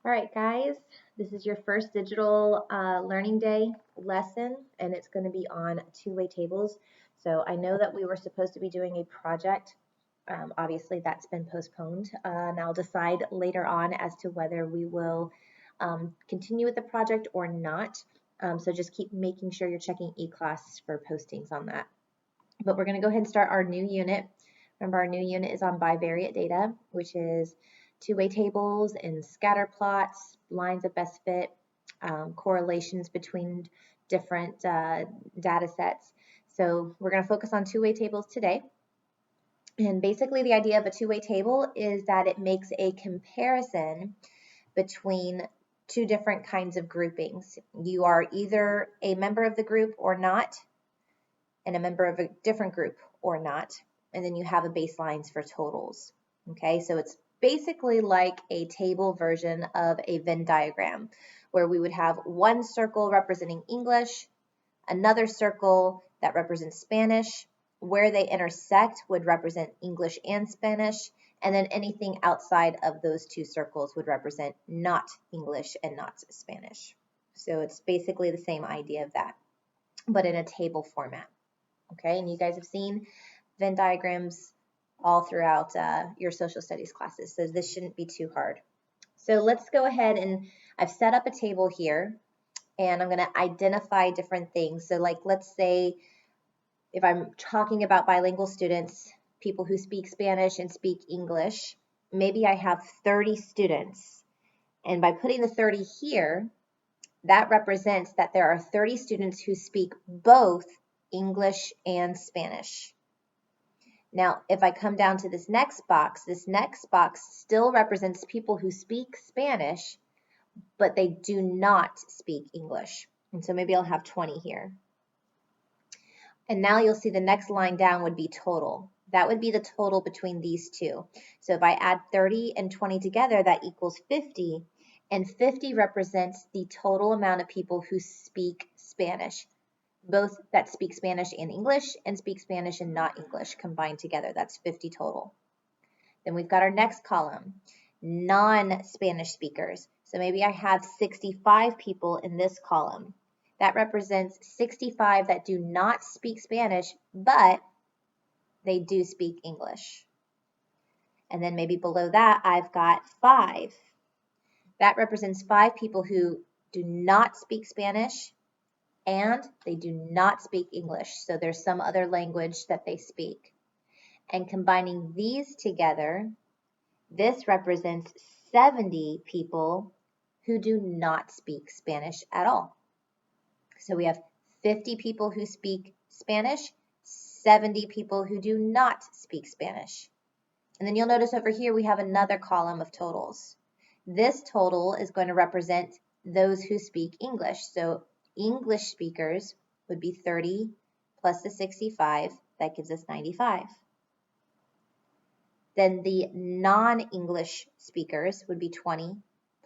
All right, guys, this is your first digital learning day lesson, and it's going to be on two-way tables. So I know that we were supposed to be doing a project. Obviously, that's been postponed, and I'll decide later on as to whether we will continue with the project or not. So just keep making sure you're checking eClass for postings on that. But we're going to go ahead and start our new unit. Remember, our new unit is on bivariate data, which is two-way tables and scatter plots, lines of best fit, correlations between different data sets. So we're going to focus on two-way tables today. And basically the idea of a two-way table is that it makes a comparison between two different kinds of groupings. You are either a member of the group or not, and a member of a different group or not, and then you have a baselines for totals. Okay, so it's basically like a table version of a Venn diagram, where we would have one circle representing English, another circle that represents Spanish. Where they intersect would represent English and Spanish, and then anything outside of those two circles would represent not English and not Spanish. So it's basically the same idea of that, but in a table format. Okay, and you guys have seen Venn diagrams all throughout your social studies classes, so this shouldn't be too hard. So let's go ahead, and I've set up a table here, and I'm going to identify different things. So like, let's say if I'm talking about bilingual students, people who speak Spanish and speak English, maybe I have 30 students, and by putting the 30 here, that represents that there are 30 students who speak both English and Spanish. Now, if I come down to this next box still represents people who speak Spanish, but they do not speak English. And so maybe I'll have 20 here. And now you'll see the next line down would be total. That would be the total between these two. So if I add 30 and 20 together, that equals 50. And 50 represents the total amount of people who speak Spanish, both that speak Spanish and English, and speak Spanish and not English combined together. That's 50 total. Then we've got our next column, non-Spanish speakers. So maybe I have 65 people in this column. That represents 65 that do not speak Spanish, but they do speak English. And then maybe below that, I've got 5. That represents 5 people who do not speak Spanish, and they do not speak English. So there's some other language that they speak. And combining these together, this represents 70 people who do not speak Spanish at all. So we have 50 people who speak Spanish, 70 people who do not speak Spanish. And then you'll notice over here we have another column of totals. This total is going to represent those who speak English. So English speakers would be 30 plus the 65, that gives us 95. Then the non-English speakers would be 20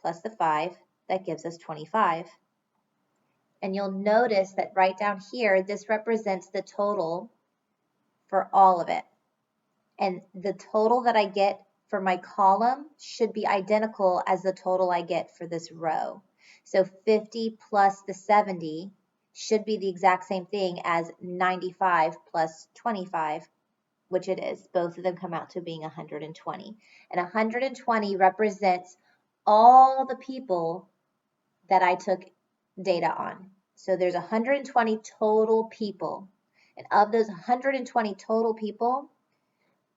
plus the 5, that gives us 25. And you'll notice that right down here, this represents the total for all of it. And the total that I get for my column should be identical as the total I get for this row. So 50 plus the 70 should be the exact same thing as 95 plus 25, which it is. Both of them come out to being 120. And 120 represents all the people that I took data on. So there's 120 total people. And of those 120 total people,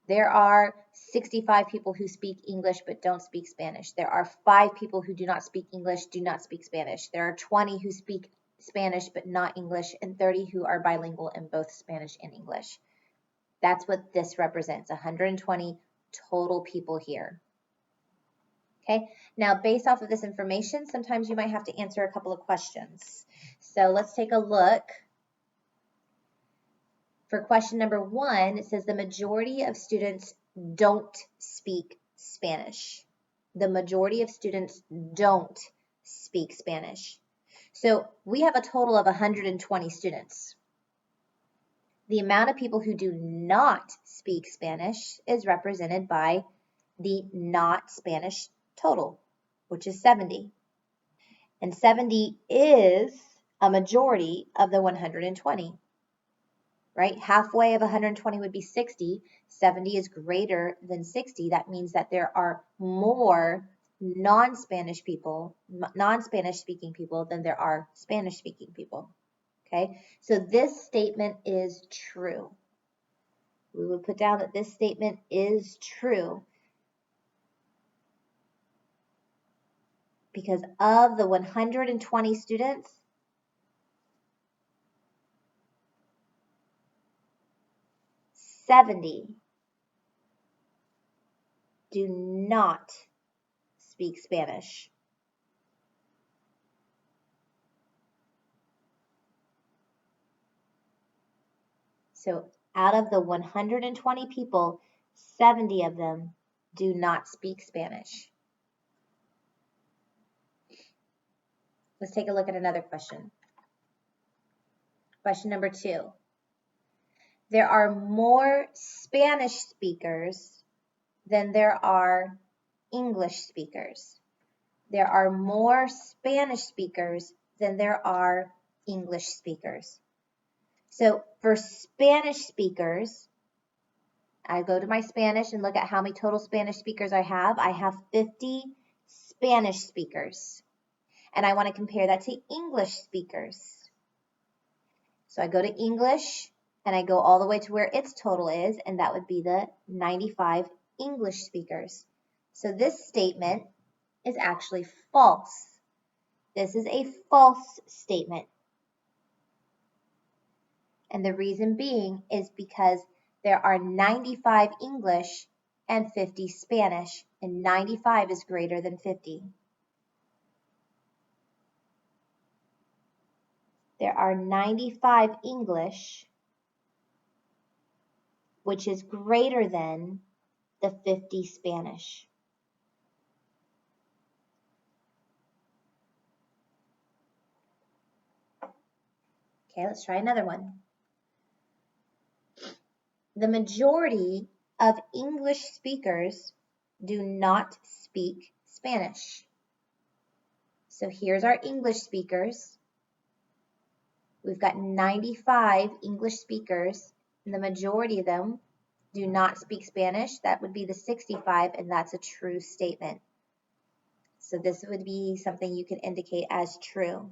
there are 65 people who speak English but don't speak Spanish. There are 5 people who do not speak English, do not speak Spanish. There are 20 who speak Spanish but not English, and 30 who are bilingual in both Spanish and English. That's what this represents, 120 total people here. Okay, now based off of this information, sometimes you might have to answer a couple of questions. So let's take a look. For question number 1, it says the majority of students don't speak Spanish. The majority of students don't speak Spanish. So we have a total of 120 students. The amount of people who do not speak Spanish is represented by the not Spanish total, which is 70. And 70 is a majority of the 120, right? Halfway of 120 would be 60. 70 is greater than 60. That means that there are more non-Spanish speaking people than there are Spanish speaking people. Okay, so this statement is true. We would put down that this statement is true because of the 120 students, 70 do not speak Spanish. So out of the 120 people, 70 of them do not speak Spanish. Let's take a look at another question. Question number 2. There are more Spanish speakers than there are English speakers. There are more Spanish speakers than there are English speakers. So for Spanish speakers, I go to my Spanish and look at how many total Spanish speakers I have. I have 50 Spanish speakers. And I want to compare that to English speakers. So I go to English and I go all the way to where its total is, and that would be the 95 English speakers. So this statement is actually false. This is a false statement. And the reason being is because there are 95 English and 50 Spanish, and 95 is greater than 50. There are 95 English, which is greater than the 50 Spanish. Okay, let's try another one. The majority of English speakers do not speak Spanish. So here's our English speakers. We've got 95 English speakers, and the majority of them do not speak Spanish. That would be the 65, and that's a true statement. So this would be something you can indicate as true,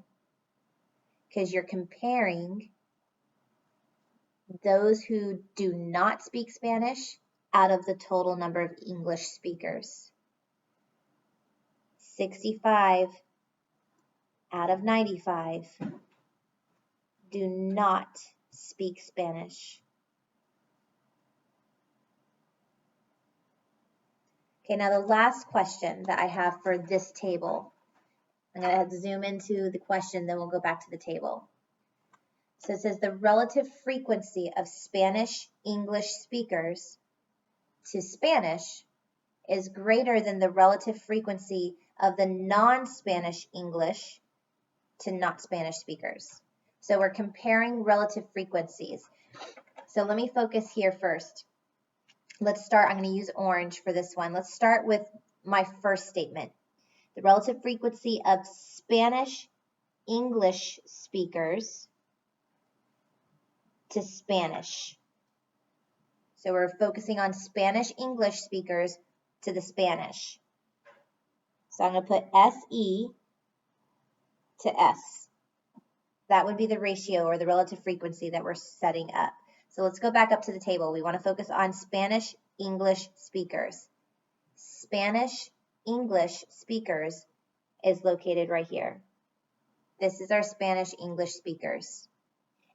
because you're comparing those who do not speak Spanish out of the total number of English speakers. 65 out of 95 do not speak Spanish. Okay, now the last question that I have for this table, I'm going to zoom into the question, then we'll go back to the table. So it says the relative frequency of Spanish English speakers to Spanish is greater than the relative frequency of the non-Spanish English to not Spanish speakers. So we're comparing relative frequencies. So let me focus here first. Let's start, I'm going to use orange for this one. Let's start with my first statement. The relative frequency of Spanish English speakers to Spanish. So we're focusing on Spanish English speakers to the Spanish. So I'm going to put SE to S. That would be the ratio or the relative frequency that we're setting up. So let's go back up to the table. We want to focus on Spanish English speakers. Spanish English speakers is located right here. This is our Spanish English speakers.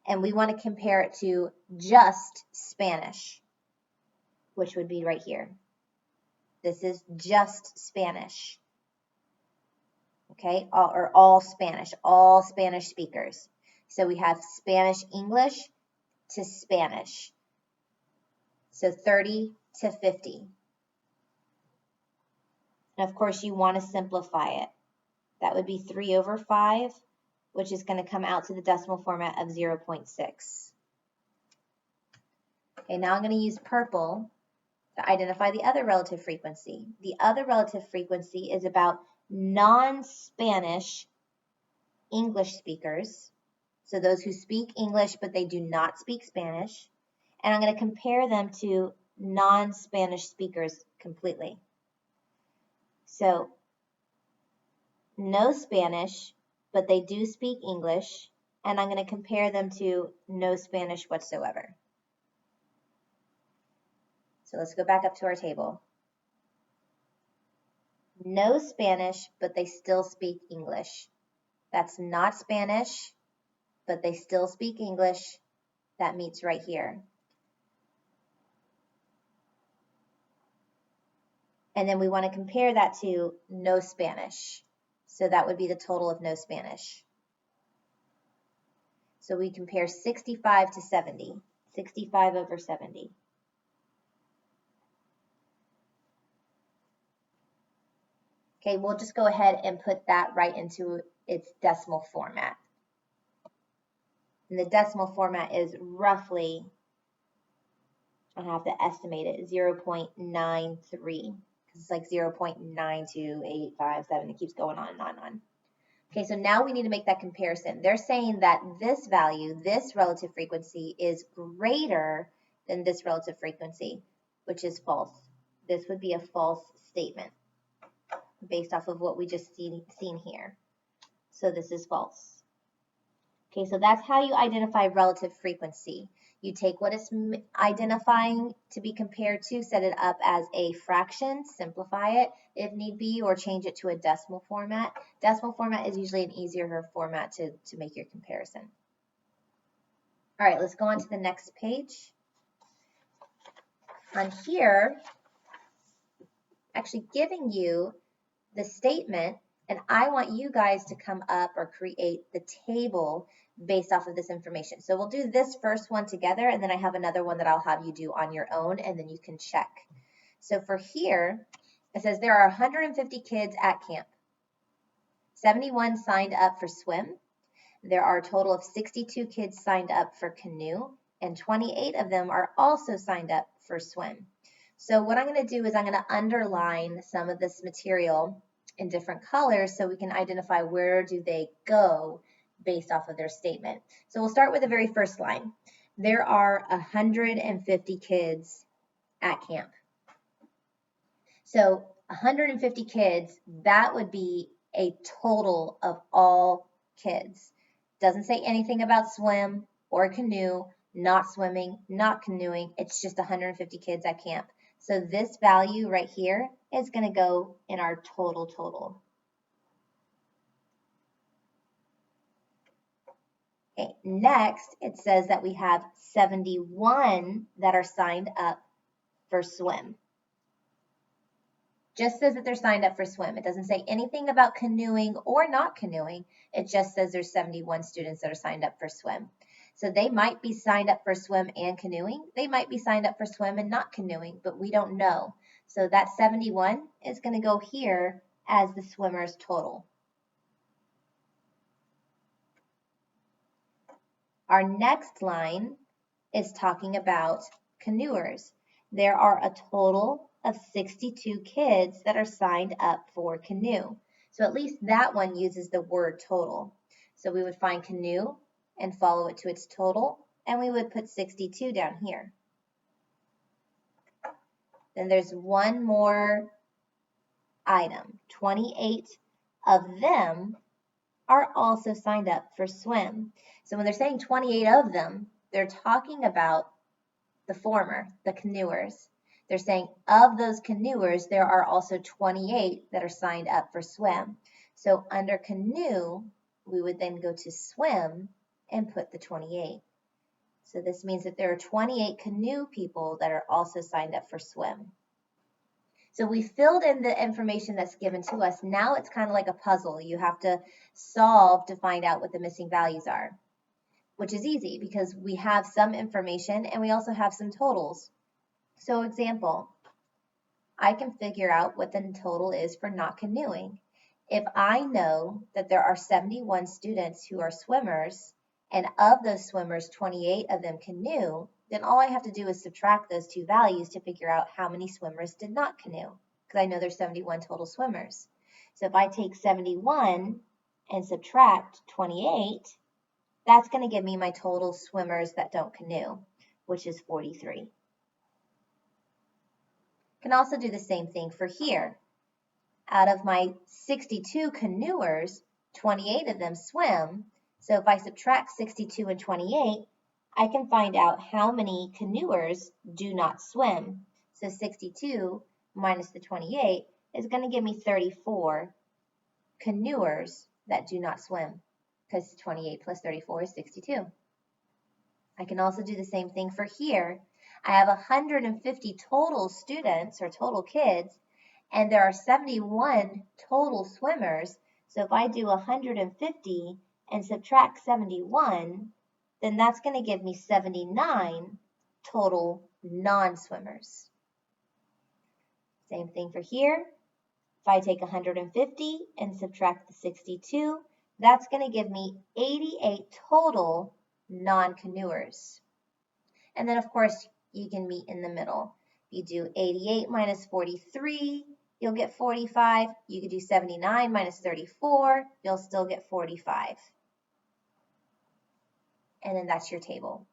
And we want to compare it to just Spanish, which would be right here. This is just Spanish. Okay, all Spanish speakers. So we have Spanish English to Spanish. So 30 to 50. And of course, you want to simplify it. That would be 3 over 5, which is going to come out to the decimal format of 0.6. Okay, now I'm going to use purple to identify the other relative frequency. The other relative frequency is about non-Spanish English speakers, so those who speak English but they do not speak Spanish, and I'm going to compare them to non-Spanish speakers completely. So no Spanish, but they do speak English, and I'm going to compare them to no Spanish whatsoever. So let's go back up to our table. No Spanish, but they still speak English. That's not Spanish, but they still speak English. That meets right here. And then we want to compare that to no Spanish. So that would be the total of no Spanish. So we compare 65 to 70. 65 over 70. Okay, we'll just go ahead and put that right into its decimal format. And the decimal format is roughly, I have to estimate it, 0.93. It's like 0.92857. It keeps going on and on and on. Okay, so now we need to make that comparison. They're saying that this value, this relative frequency, is greater than this relative frequency, which is false. This would be a false statement based off of what we just seen here. So this is false. Okay, so that's how you identify relative frequency. You take what it's identifying to be compared to, set it up as a fraction, simplify it if need be, or change it to a decimal format. Decimal format is usually an easier format to make your comparison. All right, let's go on to the next page. On here, actually giving you the statement, and I want you guys to come up or create the table based off of this information. So we'll do this first one together, and then I have another one that I'll have you do on your own, and then you can check. So for here, it says there are 150 kids at camp. 71 signed up for swim. There are a total of 62 kids signed up for canoe, and 28 of them are also signed up for swim. So what I'm going to do is I'm going to underline some of this material in different colors so we can identify where do they go based off of their statement. So we'll start with the very first line. There are 150 kids at camp. So 150 kids, that would be a total of all kids. Doesn't say anything about swim or canoe, not swimming, not canoeing. It's just 150 kids at camp. So this value right here is going to go in our total. Okay, next, it says that we have 71 that are signed up for swim. Just says that they're signed up for swim. It doesn't say anything about canoeing or not canoeing. It just says there's 71 students that are signed up for swim. So they might be signed up for swim and canoeing. They might be signed up for swim and not canoeing, but we don't know. So that 71 is going to go here as the swimmers total. Our next line is talking about canoers. There are a total of 62 kids that are signed up for canoe. So at least that one uses the word total. So we would find canoe and follow it to its total, and we would put 62 down here. Then there's one more item. 28 of them are also signed up for swim. So when they're saying 28 of them, they're talking about the former, the canoers. They're saying of those canoers, there are also 28 that are signed up for swim. So under canoe, we would then go to swim and put the 28. So this means that there are 28 canoe people that are also signed up for swim. So we filled in the information that's given to us. Now it's kind of like a puzzle. You have to solve to find out what the missing values are, which is easy because we have some information and we also have some totals. So example, I can figure out what the total is for not canoeing. If I know that there are 71 students who are swimmers, and of those swimmers, 28 of them canoe, then all I have to do is subtract those two values to figure out how many swimmers did not canoe, because I know there's 71 total swimmers. So if I take 71 and subtract 28, that's going to give me my total swimmers that don't canoe, which is 43. Can also do the same thing for here. Out of my 62 canoers, 28 of them swim. So if I subtract 62 and 28, I can find out how many canoers do not swim. So 62 minus the 28 is going to give me 34 canoers that do not swim, because 28 plus 34 is 62. I can also do the same thing for here. I have 150 total students or total kids, and there are 71 total swimmers. So if I do 150 and subtract 71, then that's going to give me 79 total non-swimmers. Same thing for here. If I take 150 and subtract the 62, that's going to give me 88 total non-canoers. And then, of course, you can meet in the middle. If you do 88 minus 43, you'll get 45. You could do 79 minus 34, you'll still get 45. And then that's your table.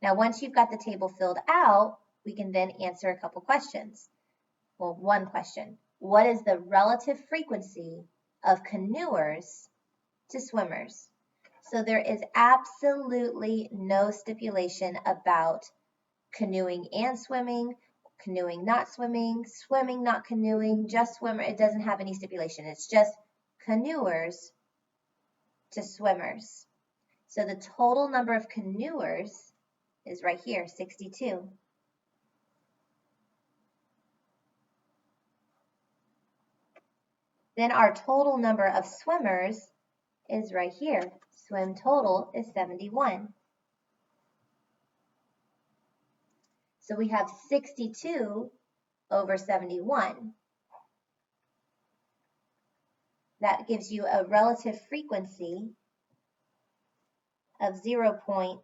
Now, once you've got the table filled out, we can then answer a couple questions. Well, one question. What is the relative frequency of canoers to swimmers? So there is absolutely no stipulation about canoeing and swimming, canoeing not swimming, swimming not canoeing, just swimmer. It doesn't have any stipulation. It's just canoers to swimmers. So the total number of canoers is right here, 62. Then our total number of swimmers is right here. Swim total is 71. So we have 62 over 71. That gives you a relative frequency of 0.87.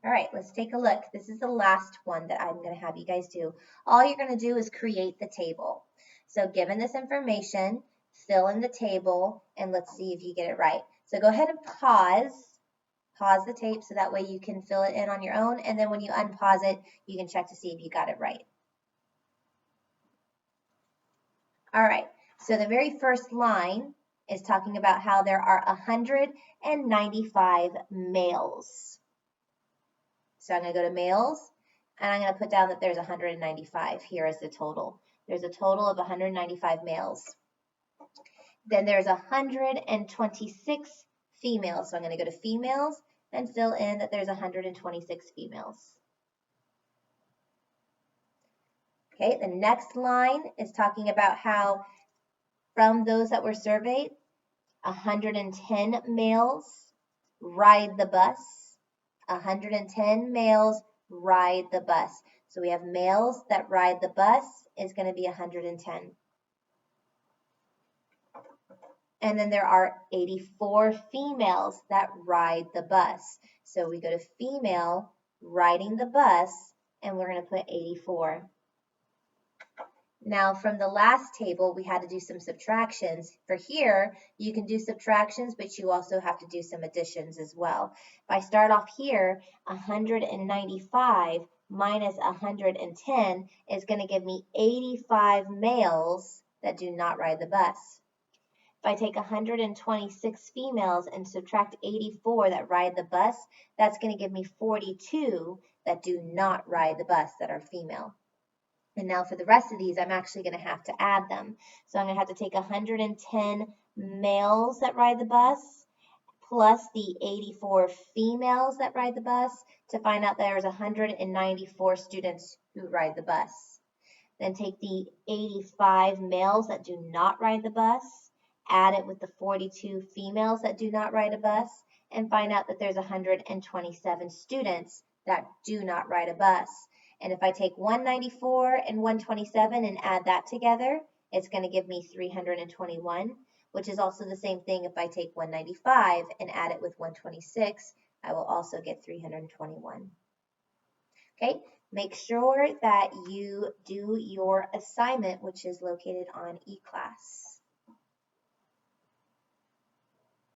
All right, let's take a look. This is the last one that I'm going to have you guys do. All you're going to do is create the table. So given this information, fill in the table, and let's see if you get it right. So go ahead and pause the tape so that way you can fill it in on your own, and then when you unpause it, you can check to see if you got it right. All right, so the very first line is talking about how there are 195 males. So I'm going to go to males, and I'm going to put down that there's 195 here as the total. There's a total of 195 males. Then there's 126 females. So I'm going to go to females and fill in that there's 126 females. Okay, the next line is talking about how from those that were surveyed, 110 males ride the bus. 110 males ride the bus. So we have males that ride the bus is going to be 110. And then there are 84 females that ride the bus. So we go to female riding the bus, and we're going to put 84. Now, from the last table, we had to do some subtractions. For here, you can do subtractions, but you also have to do some additions as well. If I start off here, 195 minus 110 is going to give me 85 males that do not ride the bus. If I take 126 females and subtract 84 that ride the bus, that's going to give me 42 that do not ride the bus that are female. And now for the rest of these, I'm actually going to have to add them. So I'm going to have to take 110 males that ride the bus plus the 84 females that ride the bus to find out there's 194 students who ride the bus. Then take the 85 males that do not ride the bus, add it with the 42 females that do not ride a bus, and find out that there's 127 students that do not ride a bus. And if I take 194 and 127 and add that together, it's going to give me 321, which is also the same thing if I take 195 and add it with 126. I will also get 321. Okay, make sure that you do your assignment, which is located on eClass.